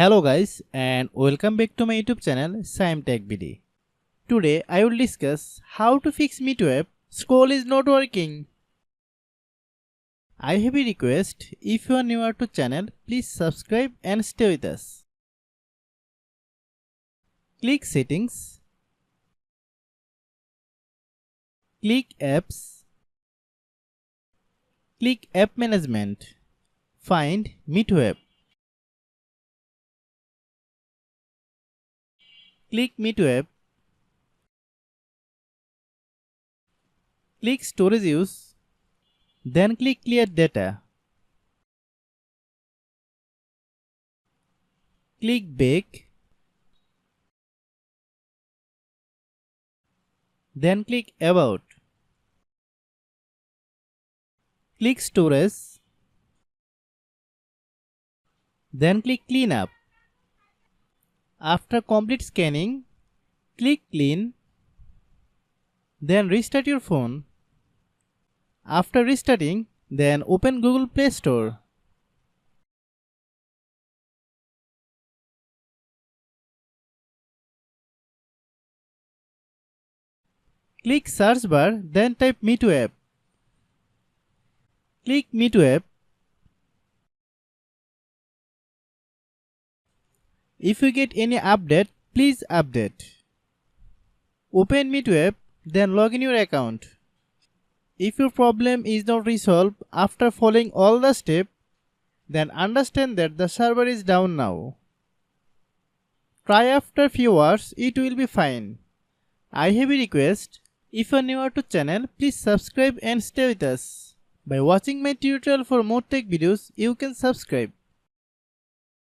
Hello guys and welcome back to my YouTube channel Shaem Tech BD. Today I will discuss how to fix MEETO app scroll is not working. I have a request, if you are newer to channel please subscribe and stay with us. Click settings. Click apps. Click app management. Find MEETO app. Click MEETO app. Click storage use. Then click clear data. Click back. Then click about. Click storage. Then click clean up. After complete scanning, click clean. Then restart your phone. After restarting, then open Google Play Store. Click search bar, then type MEETO app. Click MEETO app. If you get any update, please update. Open MEETO app, then log in your account. If your problem is not resolved after following all the steps, then understand that the server is down now. Try after few hours, it will be fine. I have a request, if you are newer to channel, please subscribe and stay with us. By watching my tutorial for more tech videos, you can subscribe.